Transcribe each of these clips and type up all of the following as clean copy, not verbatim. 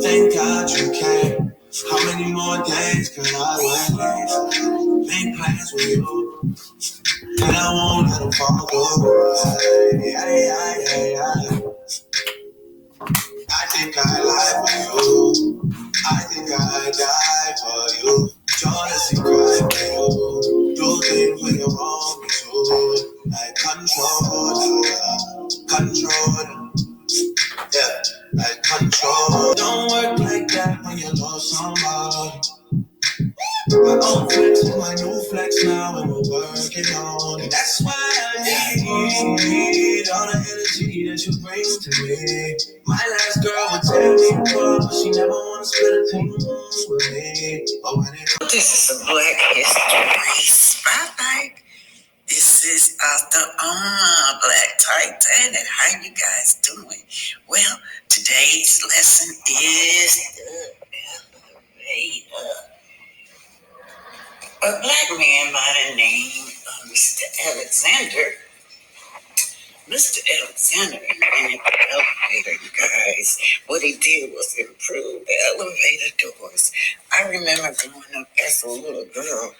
Thank God you came. How many more days could I wait? Make plans with you, and I won't let them fall through. I think I lie for you. I think I die for you. Jealousy cry for you. Do things when you want me to. Like control, yeah, like control. Don't work like that when you love somebody. My old flex is my new flex now, and we're working on it. That's why I need all the energy that you bring to me. My last girl would tear me apart, but she never wanna split a thing with me. But when it comes, this is a Black History Spotlight. This is Author Umar, Black Titanic. How you guys doing? Well, today's lesson is the elevator. A black man by the name of Mr. Alexander. Mr. Alexander invented the elevator, you guys. What he did was improve the elevator doors. I remember growing up as a little girl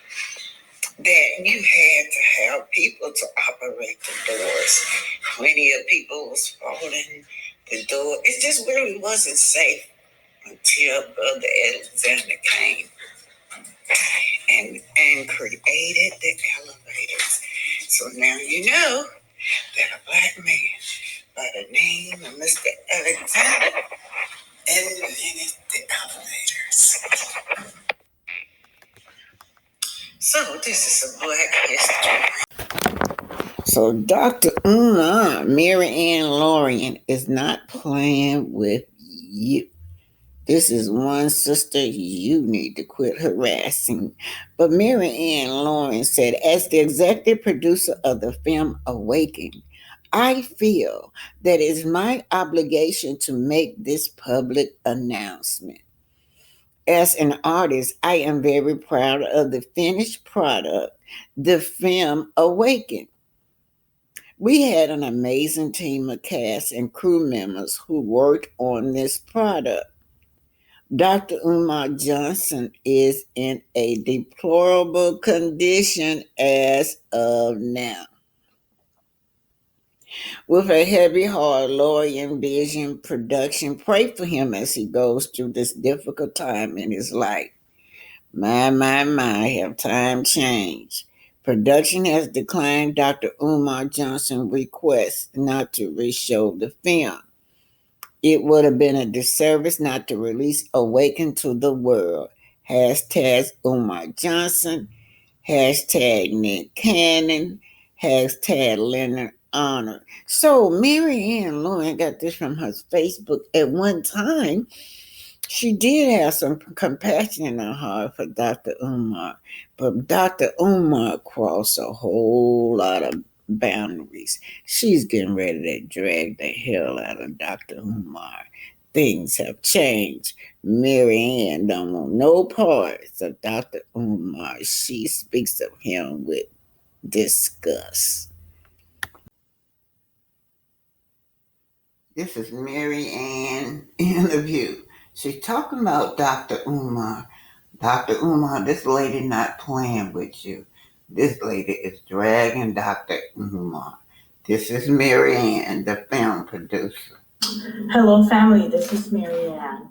that you had to have people to operate the doors. Plenty of people was falling the door. It just really wasn't safe until Brother Alexander came and created the elevators. So now you know that a black man by the name of Mr. Alexander invented the elevators. So this is a Black History. So Dr. Umar, Mary Ann Lorian, is not playing with you. This is one sister you need to quit harassing. But Mary Ann Lawrence said, as the executive producer of the film Awakening, I feel that it's my obligation to make this public announcement. As an artist, I am very proud of the finished product, the film Awakening. We had an amazing team of cast and crew members who worked on this product. Dr. Umar Johnson is in a deplorable condition as of now. With a heavy heart, Lori envision production. Pray for him as he goes through this difficult time in his life. My, have time changed. Production has declined Dr. Umar Johnson's request not to reshow the film. It would have been a disservice not to release Awaken to the world. Hashtag Umar Johnson. Hashtag Nick Cannon. Hashtag Leonard Honor. So Mary Ann Lewin got this from her Facebook. At one time, she did have some compassion in her heart for Dr. Umar. But Dr. Umar crossed a whole lot of boundaries. She's getting ready to drag the hell out of Dr. Umar. Things have changed. Mary Ann don't want no parts of Dr. Umar. She speaks of him with disgust. This is Mary Ann interview. She's talking about Dr. Umar. Dr. Umar, this lady not playing with you. This lady is dragging Dr. Umar. This is Mary Ann, the film producer. Hello, family. This is Mary Ann.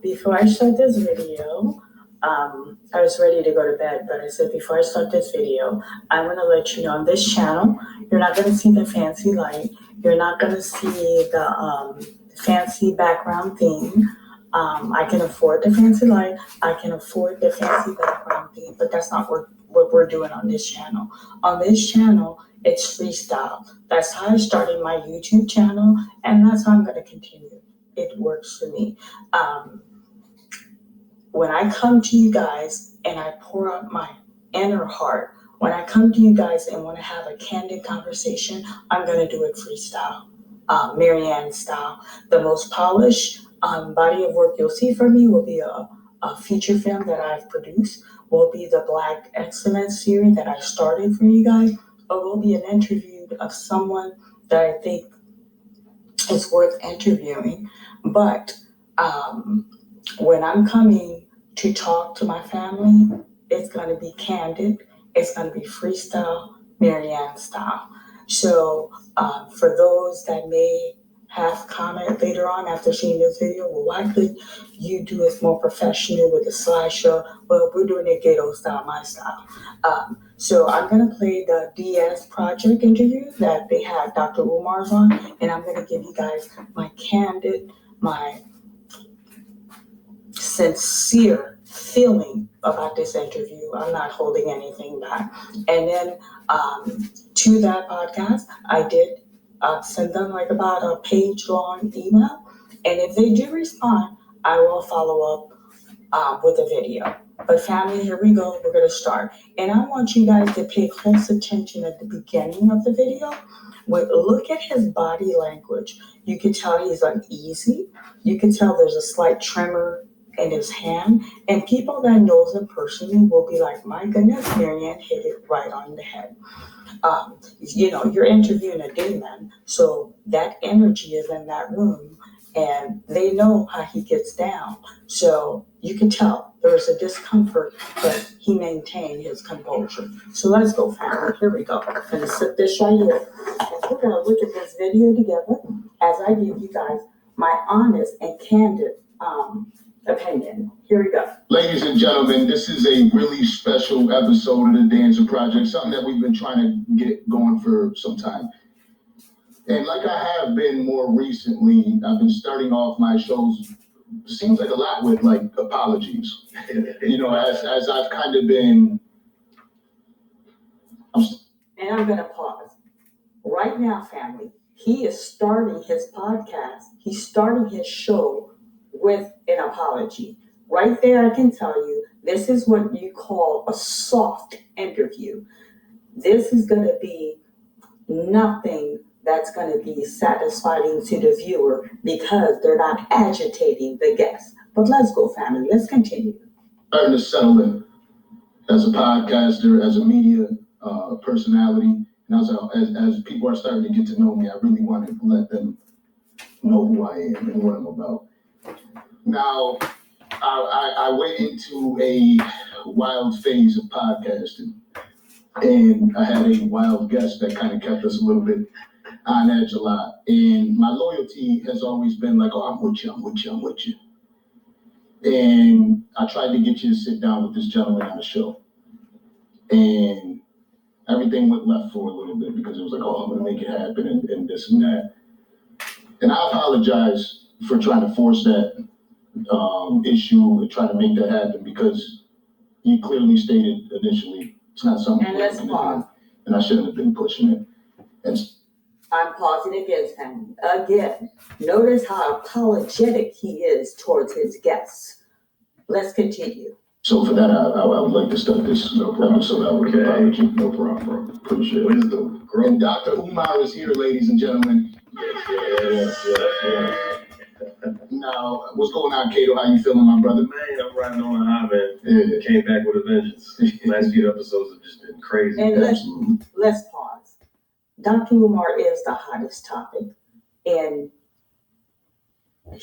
Before I start this video, I was ready to go to bed, but I said before I start this video, I'm going to let you know on this channel, you're not going to see the fancy light. You're not going to see the fancy background theme. I can afford the fancy light. I can afford the fancy background theme, but that's not what we're doing on this channel. On this channel, it's freestyle. That's how I started my YouTube channel, and that's how I'm going to continue. It works for me. When I come to you guys and I pour out my inner heart, when I come to you guys and want to have a candid conversation, I'm going to do it freestyle, Mary Ann style. The most polished body of work you'll see from me will be a feature film that I've produced, will be the Black Excellence series that I started for you guys, or will be an interview of someone that I think is worth interviewing. But When I'm coming to talk to my family, it's going to be candid. It's going to be freestyle, Marianne style. So for those that may have comment later on after seeing this video, well, why could you do it more professional with a slideshow? Well, we're doing it ghetto style, my style. So I'm going to play the DS project interview that they had Dr. Umar's on, and I'm going to give you guys my candid, my sincere feeling about this interview. I'm not holding anything back. And then to that podcast, I did send them like about a page long email. And if they do respond, I will follow up with a video. But family, here we go. We're going to start. And I want you guys to pay close attention at the beginning of the video. Look at his body language. You can tell he's uneasy. You can tell there's a slight tremor in his hand. And people that knows him personally will be like, my goodness, Marianne hit it right on the head. You're interviewing a demon, so that energy is in that room, and they know how he gets down. So you can tell there's a discomfort, but he maintained his composure. So let's go, family. Here we go. I'm gonna sit this right here, and we're gonna look at this video together as I give you guys my honest and candid opinion. Here we go. Ladies and gentlemen, this is a really special episode of the Danza Project, something that we've been trying to get going for some time. And like I have been more recently, I've been starting off my shows, seems like a lot with like apologies. As I've kind of been. And I'm going to pause. Right now, family, he is starting his podcast. He's starting his show with an apology. Right there, I can tell you, this is what you call a soft interview. This is going to be nothing that's going to be satisfying to the viewer because they're not agitating the guest. But let's go, family. Let's continue. Starting to settle in as a podcaster, as a media personality, and as people are starting to get to know me, I really want to let them know who I am and what I'm about. Now, I went into a wild phase of podcasting, and I had a wild guest that kind of kept us a little bit on edge a lot. And my loyalty has always been like, oh, I'm with you. And I tried to get you to sit down with this gentleman on the show. And everything went left for a little bit because it was like, oh, I'm going to make it happen and this and that. And I apologize for trying to force that issue and try to make that happen because you clearly stated initially it's not something and let's pause. And I shouldn't have been pushing it. And I'm pausing against him. Again, notice how apologetic he is towards his guests. Let's continue. So for that, I would like to start this episode out with an apology. No problem, bro. Appreciate it. Wisdom. And Dr. Umar is here, ladies and gentlemen. Yes. Now, what's going on, Kato? How you feeling, my brother? Man, I'm riding on a high, man. Yeah. Came back with a vengeance. Last few episodes have just been crazy. And let's pause. Dr. Umar is the hottest topic, and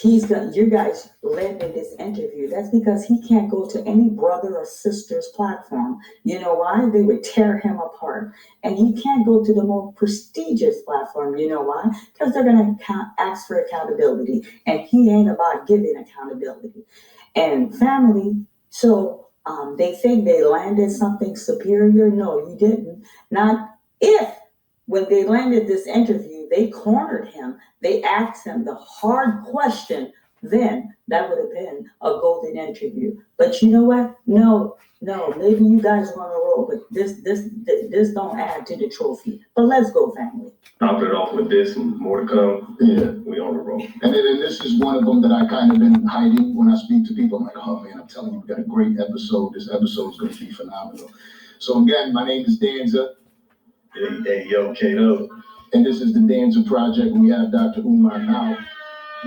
you guys led in this interview. That's because he can't go to any brother or sister's platform. You know why? They would tear him apart. And he can't go to the more prestigious platform. You know why? Because they're going to ask for accountability. And he ain't about giving accountability. And family, so they think they landed something superior. No, you didn't. Not if. When they landed this interview, they cornered him. They asked him the hard question. Then that would have been a golden interview. But you know what? No. Maybe you guys want to roll, but this don't add to the trophy. But let's go, family. Top it off with this and more to come. Yeah, we on the roll. And this is one of them that I kind of been hiding when I speak to people. I'm like, oh man, I'm telling you, we got a great episode. This episode is going to be phenomenal. So again, my name is Danza. Hey, yo, Kato. And this is the Danza Project. We have Dr. Umar now.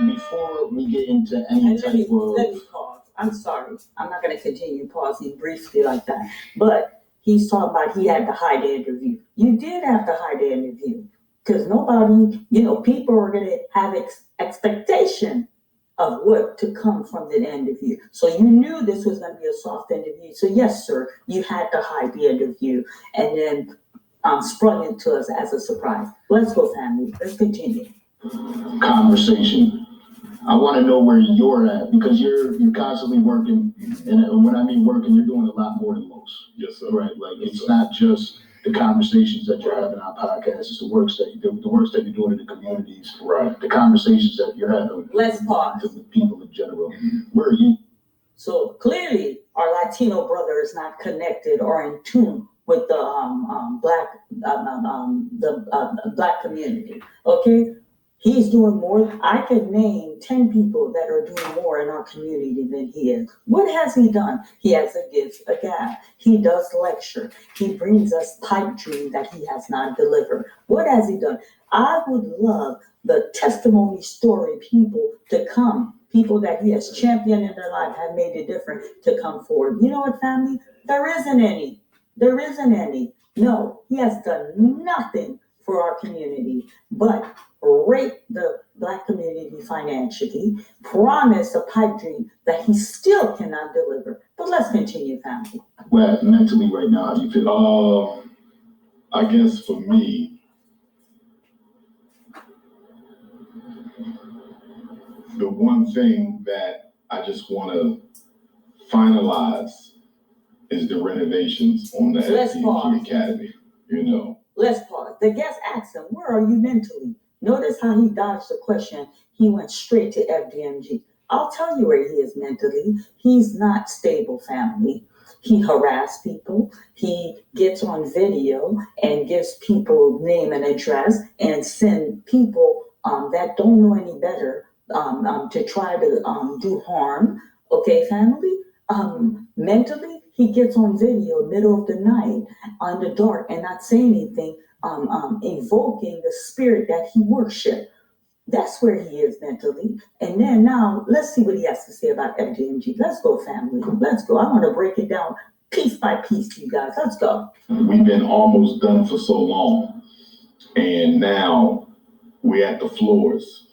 Before we get into any type of... Let me pause. I'm sorry. I'm not going to continue pausing briefly like that. But he's talking about he had to hide the interview. You did have to hide the interview. Because nobody, people are going to have expectation of what to come from the interview. So you knew this was going to be a soft interview. So yes, sir, you had to hide the interview and then sprung it to us as a surprise. Let's go, family. Let's continue. Conversation. I want to know where you're at because you're constantly working, and when I mean working, you're doing a lot more than most. Yes, sir. Right? Like it's not just the conversations that you're having on podcasts; it's the works that you're doing in the communities. Right. The conversations that you're having. Let's pause. With people in general. Where are you? So clearly, our Latino brother is not connected or in tune with the black community. Okay. He's doing more. I could name 10 people that are doing more in our community than he is. What has he done? He has a gift, a gap. He does lecture. He brings us pipe dream that he has not delivered. What has he done? I would love the testimony story people to come, people that he has championed in their life, have made a difference to come forward. You know what, family? There isn't any. There isn't any. No, he has done nothing for our community, but rape the black community financially, promise a pipe dream that he still cannot deliver. But let's continue, family. Well, mentally right now, how do you feel? I guess for me, the one thing that I just want to finalize is the renovations on the FDG Academy, you know. Let's pause. The guest asked him, where are you mentally? Notice how he dodged the question. He went straight to FDMG. I'll tell you where he is mentally. He's not stable, family. He harasses people. He gets on video and gives people name and address and send people that don't know any better to try to do harm. Okay, family? Mentally, he gets on video middle of the night on the dark and not say anything, invoking the spirit that he worshiped. That's where he is mentally. And then now, let's see what he has to say about FDMG. Let's go, family. Let's go. I want to break it down piece by piece to you guys. Let's go. We've been almost done for so long, and now we're at the floors.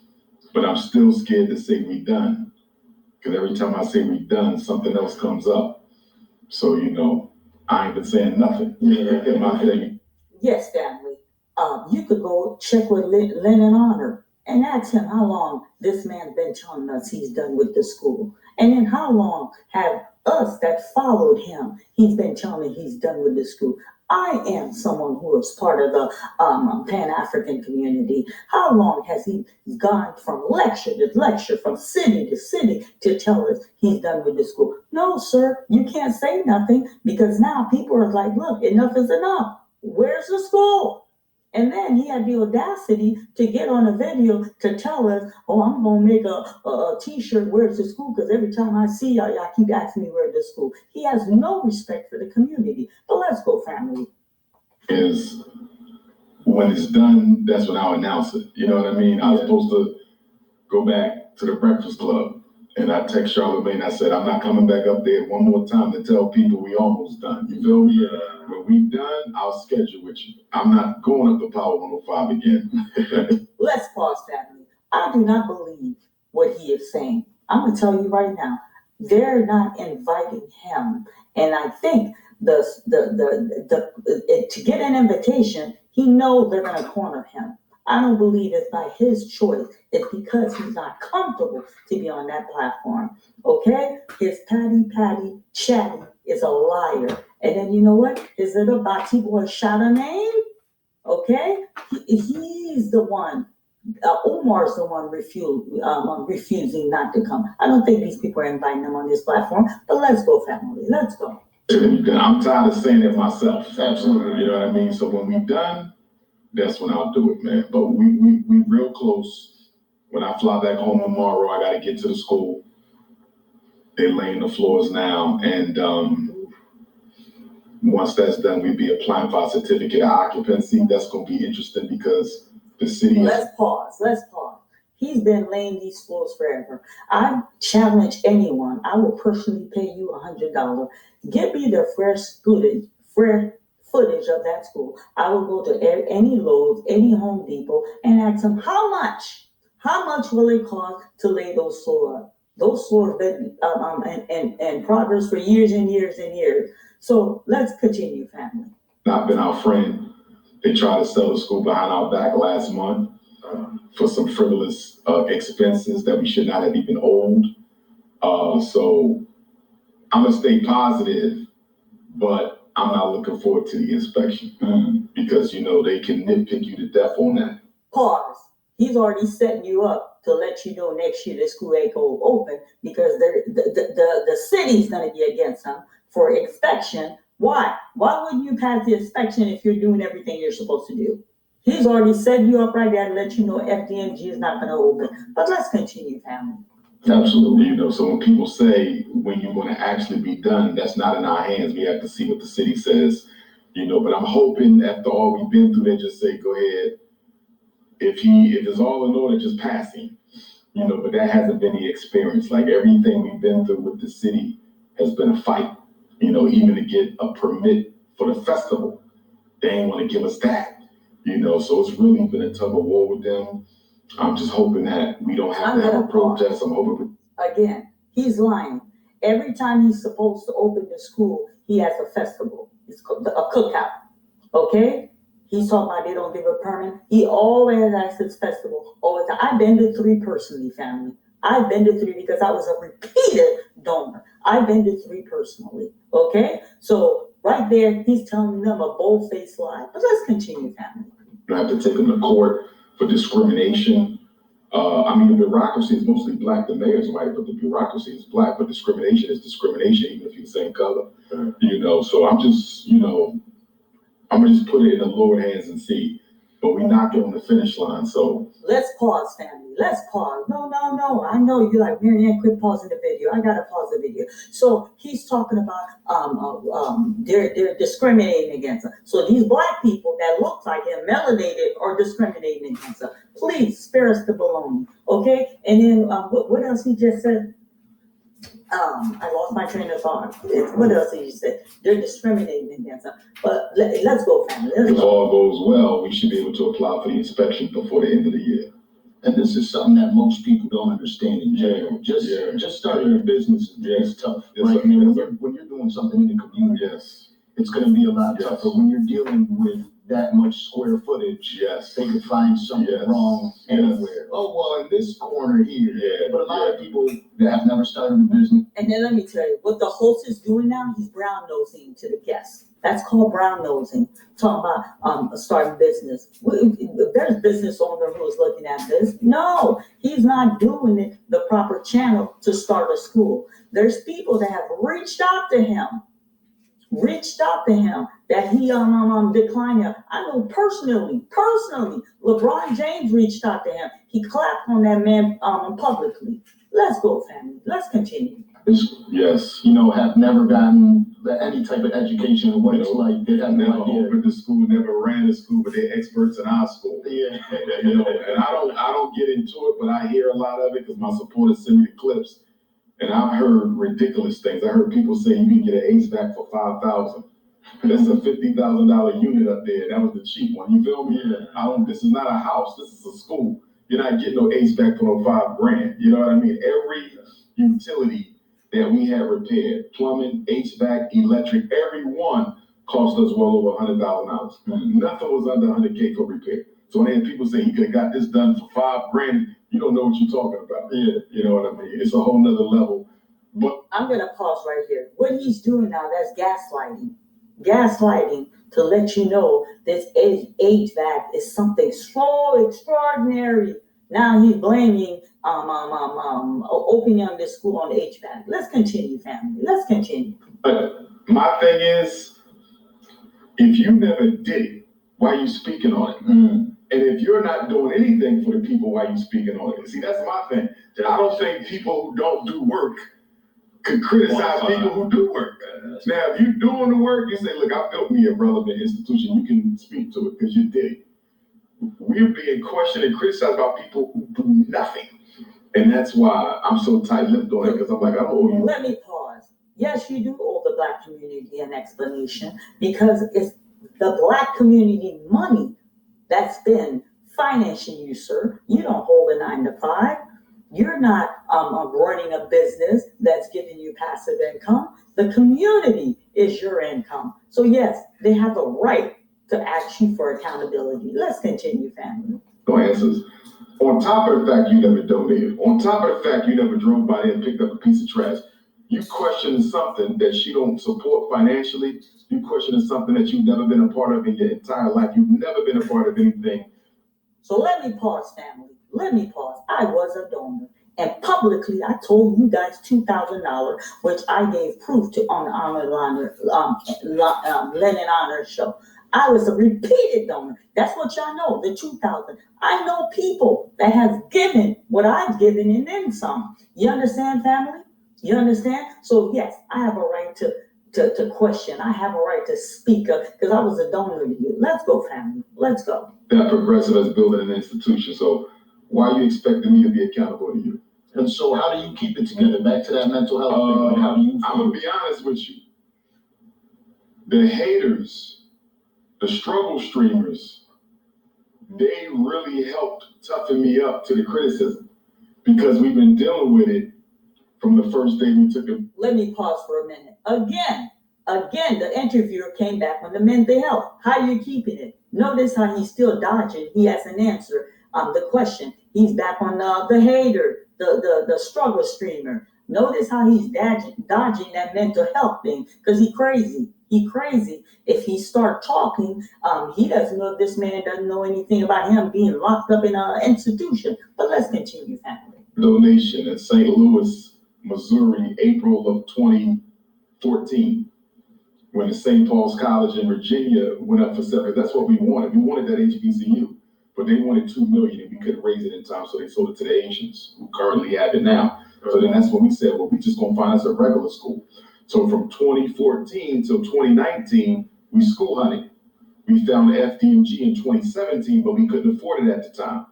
But I'm still scared to say we done, because every time I say we done, something else comes up. So, you know, I ain't been saying nothing. In my thing. Yes, family. You could go check with Lennon Honor and ask him how long this man's been telling us he's done with the school. And then how long have us that followed him, he's been telling me he's done with the school. I am someone who is part of the Pan-African community. How long has he gone from lecture to lecture, from city to city to tell us he's done with the school? No, sir, you can't say nothing because now people are like, look, enough is enough. Where's the school? And then he had the audacity to get on a video to tell us, oh, I'm going to make a t-shirt, where's the school? Because every time I see y'all, y'all keep asking me where's the school. He has no respect for the community. But let's go, family. Is when it's done, that's when I'll announce it. You know what I mean? I was supposed to go back to the Breakfast Club. And I text Charlamagne, I said, I'm not coming back up there one more time to tell people we almost done. You feel me? Yeah. When we done, I'll schedule with you. I'm not going up to Power 105 again. Let's pause, family. I do not believe what he is saying. I'm going to tell you right now, they're not inviting him. And I think to get an invitation, he knows they're going to corner him. I don't believe it's by his choice. It's because he's not comfortable to be on that platform. Okay? His patty chatty is a liar. And then you know what? His little Bati boy Charlamagne, okay? He's the one. Umar's the one refusing not to come. I don't think these people are inviting him on this platform. But let's go, family. Let's go. I'm tired of saying it myself. Absolutely. You know what I mean? So when we're done, that's when I'll do it, man. But we real close. When I fly back home tomorrow, I got to get to the school. They're laying the floors now. And once that's done, we'll be applying for a certificate of occupancy. That's going to be interesting because the city... Let's pause. He's been laying these floors forever. I challenge anyone. I will personally pay you $100. Give me the fresh footage of that school. I will go to any Lowe's, any Home Depot, and ask them how How much will it cost to lay those floors? Those floors been in progress for years and years and years. So let's continue, family. Not been our friend. They tried to sell the school behind our back last month for some frivolous expenses that we should not have even owed. So I'm gonna stay positive, but I'm not looking forward to the inspection because they can nitpick you to death on that. Pause. He's already setting you up to let you know next year the school ain't gonna open because the city's gonna be against him for inspection. Why? Why wouldn't you pass the inspection if you're doing everything you're supposed to do? He's already setting you up right there to let you know FDMG is not gonna open. But let's continue, family. Absolutely. So when people say when you're going to actually be done, that's not in our hands. We have to see what the city says, but I'm hoping after all we've been through, they just say, go ahead. If it's all in order, just pass him, but that hasn't been the experience. Like everything we've been through with the city has been a fight, even to get a permit for the festival. They ain't want to give us that, so it's really been a tug of war with them. I'm just hoping that we don't have to have a protest. I'm hoping. Again, he's lying. Every time he's supposed to open the school, he has a festival. It's called a cookout. Okay? He's talking about they don't give a permit. He always has his festival. Always. I've been to 3 personally, family. I've been to 3 because I was a repeated donor. I've been to 3 personally. Okay? So right there, he's telling them a bold-faced lie. But let's continue, family. You have to take them to court for discrimination. The bureaucracy is mostly black. The mayor's white, but the bureaucracy is black. But discrimination is discrimination, even if you're the same color. So I'm just, I'm gonna just put it in the Lord's hands and see. But we knocked it on the finish line. So let's pause, family. Let's pause. No. I know you're like, Marianne, quit pausing the video. I gotta pause the video. So he's talking about they're discriminating against her. So these black people that look like him, melanated, are discriminating against her. Please spare us the baloney, okay? And then what else he just said? I lost my train of thought. What else did you say? They're discriminating against them. But let's go, family. If all goes well, we should be able to apply for the inspection before the end of the year. And this is something that most people don't understand in general. Just starting a business is tough. Right? When you're doing something in the community, it's going to be a lot tougher. When you're dealing with that much square footage, they could find something wrong anywhere. Oh, well, in this corner here. But a lot of people that have never started a business. And then let me tell you, what the host is doing now, he's brown nosing to the guests. That's called brown nosing. Talking about starting business. There's business owner who's looking at this. No, he's not doing it the proper channel to start a school. There's people that have reached out to him that he declined him. I know personally, LeBron James reached out to him. He clapped on that man publicly. Let's go, family. Let's continue. Yes. Have never gotten any type of education or what it's like. They have never opened the school, never ran the school, but they're experts in our school. Yeah. And I don't get into it, but I hear a lot of it because my supporters send me the clips. And I've heard ridiculous things. I heard people say you can get an HVAC for $5,000. That's a $50,000 unit up there. That was the cheap one. You feel me? This is not a house. This is a school. You're not getting no HVAC for no $5,000. You know what I mean? Every utility that we had repaired, plumbing, HVAC, electric, every one cost us well over $100,000. Nothing was under $100K for repair. So when people say you could have got this done for $5,000, you don't know what you're talking about. You know what I mean? It's a whole nother level. But I'm gonna pause right here. What he's doing now, that's gaslighting. Gaslighting to let you know this HVAC is something so extraordinary. Now he's blaming opening up this school on HVAC. Let's continue, family. Let's continue. My thing is, if you never did it, why are you speaking on it? And if you're not doing anything for the people, why are you speaking on it? See, that's my thing. I don't think people who don't do work could criticize people who do work. Now, if you're doing the work, you say, look, I built me a relevant institution. You can speak to it because you did it. We're being questioned and criticized by people who do nothing. And that's why I'm so tight-lipped on it, because I'm like, I don't owe you. Let me pause. Yes, you do owe the Black community an explanation because it's the Black community money that's been financing you, sir. You don't hold a 9 to 5. You're not running a business that's giving you passive income. The community is your income. So yes, they have a right to ask you for accountability. Let's continue, family. No answers. On top of the fact you never donated, on top of the fact you never drove by there and picked up a piece of trash, you questioning something that she don't support financially, you questioning something that you've never been a part of in your entire life. You've never been a part of anything. So let me pause, family. Let me pause. I was a donor. And publicly, I told you guys $2,000, which I gave proof to on the Lennon Honor Show. I was a repeated donor. That's what y'all know, the 2,000. I know people that have given what I've given and then some. You understand, family? You understand? So yes, I have a right to question. I have a right to speak up because I was a donor to you. Let's go, family. Let's go. That progressive is building an institution. So why are you expecting me to be accountable to you? And so how do you keep it together? Back to that mental health thing. Like, how do you I'm going to be honest with you. The haters, the struggle streamers, they really helped toughen me up to the criticism because we've been dealing with it from the first day we took it. Let me pause for a minute. Again, the interviewer came back on the mental health. How are you keeping it? Notice how he's still dodging. He hasn't answered the question. He's back on the hater, the struggle streamer. Notice how he's dodging that mental health thing because he crazy. He crazy. If he start talking, he doesn't know if this man doesn't know anything about him being locked up in an institution. But let's continue, family. Donation in St. Louis, Missouri, April of 2014, when the St. Paul's College in Virginia went up for separate. That's what we wanted. We wanted that HBCU, but they wanted $2 million and we couldn't raise it in time, so they sold it to the Asians who currently have it now. So then that's when we said, well, we just gonna find us a regular school. So from 2014 till 2019, we school hunted. We found the FDMG in 2017, but we couldn't afford it at the time.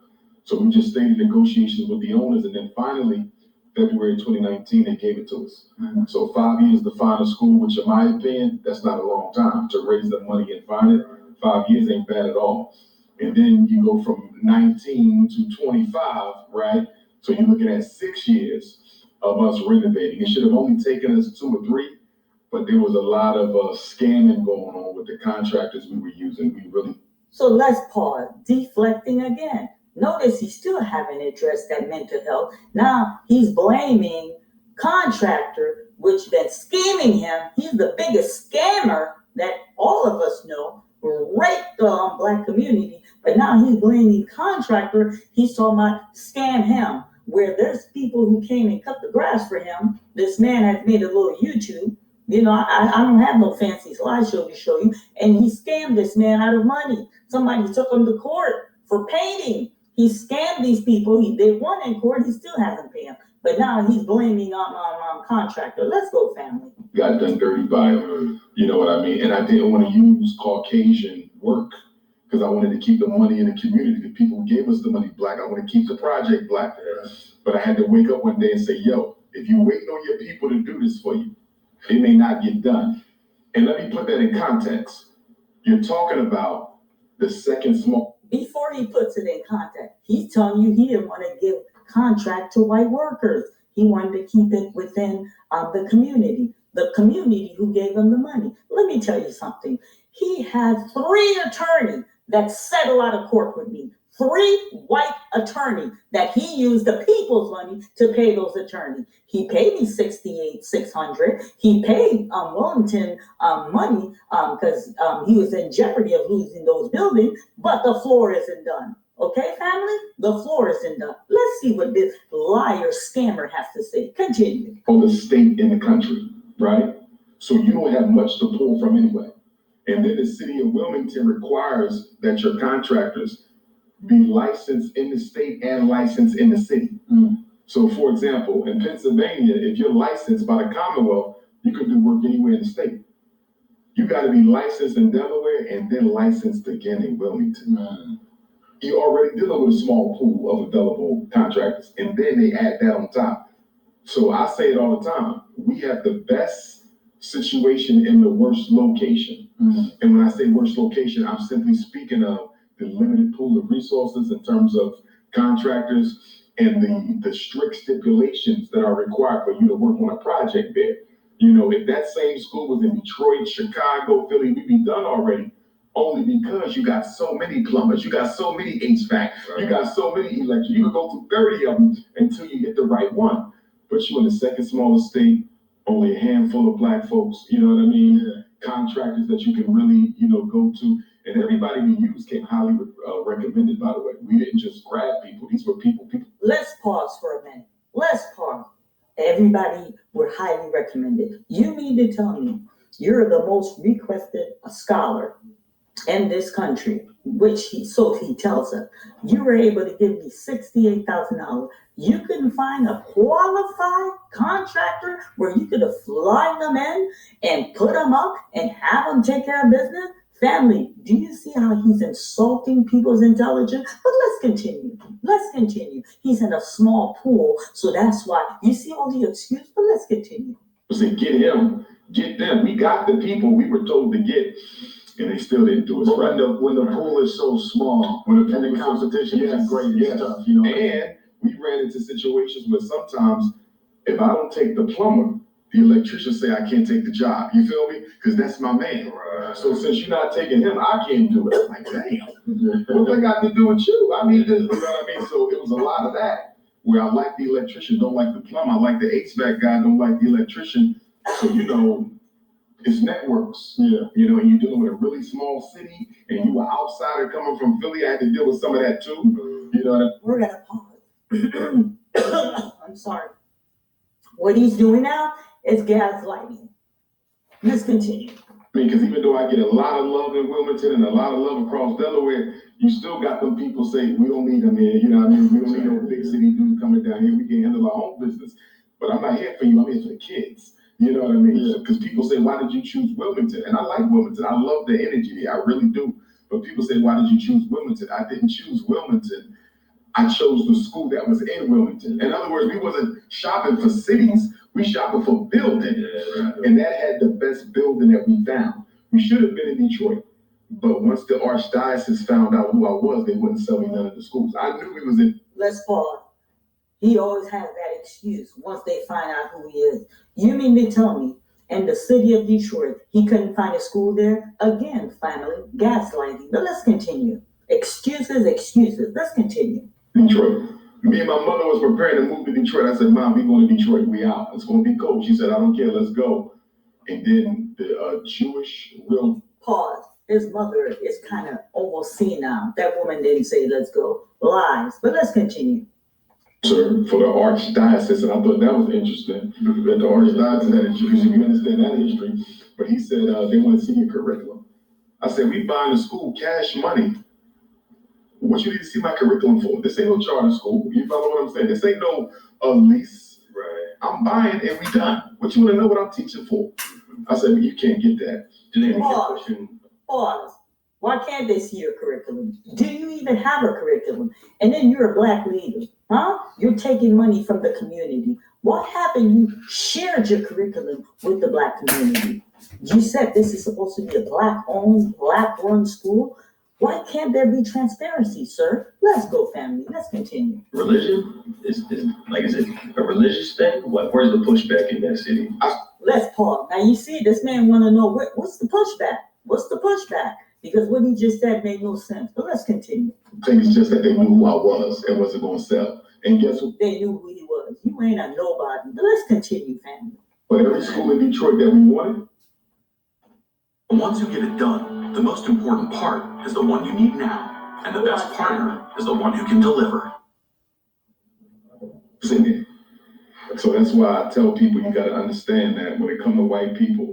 So we just stayed in negotiations with the owners, and then finally, February 2019, they gave it to us. Mm-hmm. So 5 years to find a school, which in my opinion, that's not a long time to raise the money and find it. 5 years ain't bad at all. And then you go from 19 to 25, right? So you're looking at 6 years of us renovating. It should have only taken us 2 or 3, but there was a lot of scamming going on with the contractors we were using. We really. So let's pause. Deflecting again. Notice he still haven't addressed that mental health. Now he's blaming contractor, which been scamming him. He's the biggest scammer that all of us know. Raped the Black community, but now he's blaming contractor. He's talking about scam him, where there's people who came and cut the grass for him. This man has made a little YouTube. You know, I don't have no fancy slideshow to show you. And he scammed this man out of money. Somebody took him to court for painting. He scammed these people. They won in court. He still hasn't paid them. But now he's blaming on contractor. Let's go, family. Got done dirty by him. You know what I mean? And I didn't want to use Caucasian work because I wanted to keep the money in the community. The people who gave us the money Black. I want to keep the project Black. But I had to wake up one day and say, yo, if you waiting on your people to do this for you, it may not get done. And let me put that in context. You're talking about the second small. Before he puts it in context, he's telling you he didn't want to give contract to white workers. He wanted to keep it within the community who gave him the money. Let me tell you something. He had 3 attorneys that settled out of court with me. 3 white attorneys that he used the people's money to pay those attorneys. He paid me $68,600. He paid Wellington money because he was in jeopardy of losing those buildings, but the floor isn't done. Okay, family? The floor isn't done. Let's see what this liar scammer has to say. Continue. On the state in the country, right? So you don't have much to pull from anyway. And then the city of Wilmington requires that your contractors be licensed in the state and licensed in the city. Mm. So for example, in Pennsylvania, if you're licensed by the Commonwealth, you can do work anywhere in the state. You got to be licensed in Delaware and then licensed again in Wilmington. Mm. You're already dealing with a small pool of available contractors, and then they add that on top. So I say it all the time. We have the best situation in the worst location. Mm-hmm. And when I say worst location, I'm simply speaking of the limited pool of resources in terms of contractors and the strict stipulations that are required for you to work on a project there. If that same school was in Detroit, Chicago, Philly, we'd be done already. Only because you got so many plumbers, you got so many HVAC, you got so many electric. You can go through 30 of them until you get the right one. But you in the second smallest state, only a handful of black folks, you know what I mean? Yeah. Contractors that you can really, go to. And everybody we used came highly recommended, by the way. We didn't just grab people. These were people. Let's pause for a minute. Let's pause. Everybody were highly recommended. You mean to tell me you're the most requested scholar in this country, which he tells us. You were able to give me $68,000. You couldn't find a qualified contractor where you could have flying them in and put them up and have them take care of business? Family, do you see how he's insulting people's intelligence? But let's continue. He's in a small pool, so that's why. You see all the excuses, but let's continue. Say, get him, get them. We got the people we were told to get, and they still didn't do it. But when the pool is so small, and the competition is great and stuff, And we ran into situations where sometimes, if I don't take the plumber, the electrician say I can't take the job. You feel me? Because that's my man. Right. So since you're not taking him, I can't do it. I'm like, damn, what I got to do with you? I mean, you know what I mean? So it was a lot of that where I like the electrician, don't like the plumber. I like the HVAC guy, don't like the electrician. So, it's networks. Yeah. And you're dealing with a really small city, and you were outsider coming from Philly. I had to deal with some of that too. We're gonna pause. I'm sorry. What he's doing now is gaslighting. Let's continue. Because even though I get a lot of love in Wilmington and a lot of love across Delaware, you still got them people say, we don't need them here. You know what I mean? We don't need no big city dude coming down here. We can handle our own business. But I'm not here for you. I'm here for the kids. You know what I mean? Because people say, why did you choose Wilmington? And I like Wilmington. I love the energy there. I really do. But people say, why did you choose Wilmington? I didn't choose Wilmington. I chose the school that was in Wilmington. In other words, we wasn't shopping for cities. We shopping for building. And that had the best building that we found. We should have been in Detroit. But once the archdiocese found out who I was, they wouldn't sell me none of the schools. I knew we was in. Let's pause. He always has that excuse once they find out who he is. You mean to tell me in the city of Detroit, he couldn't find a school there? Again, finally, gaslighting. But let's continue. Excuses. Let's continue. Detroit. Me and my mother was preparing to move to Detroit. I said, Mom, we going to Detroit. We out. It's going to be cold. She said, I don't care. Let's go. And then the Jewish real. Pause. His mother is kind of almost senile. That woman didn't say, let's go. Lies. But let's continue. Sir, for the archdiocese, and I thought that was interesting. That the archdiocese had a Jewish, you understand that history. But he said they want to see your curriculum. I said, we buying the school cash money. What you need to see my curriculum for? This ain't no charter school. You follow what I'm saying? This ain't no lease. Right. I'm buying and we done. What you want to know what I'm teaching for? I said, well, you can't get that. Pause. Why can't they see your curriculum? Do you even have a curriculum? And then you're a black leader, huh? You're taking money from the community. What happened? You shared your curriculum with the black community. You said this is supposed to be a black-owned, black-run school. Why can't there be transparency, sir? Let's go, family. Let's continue. Religion? Is it a religious thing? Where's the pushback in that city? Let's pause. Now, you see, this man want to know what's the pushback? What's the pushback? Because what he just said made no sense. But let's continue. I think it's just that they knew who I was and wasn't going to sell. And guess what? They knew who he was. You ain't a nobody. But let's continue, family. But every school in Detroit that we wanted. Once you get it done, the most important part is the one you need now. And the best partner is the one who can deliver. So that's why I tell people you got to understand that when it comes to white people,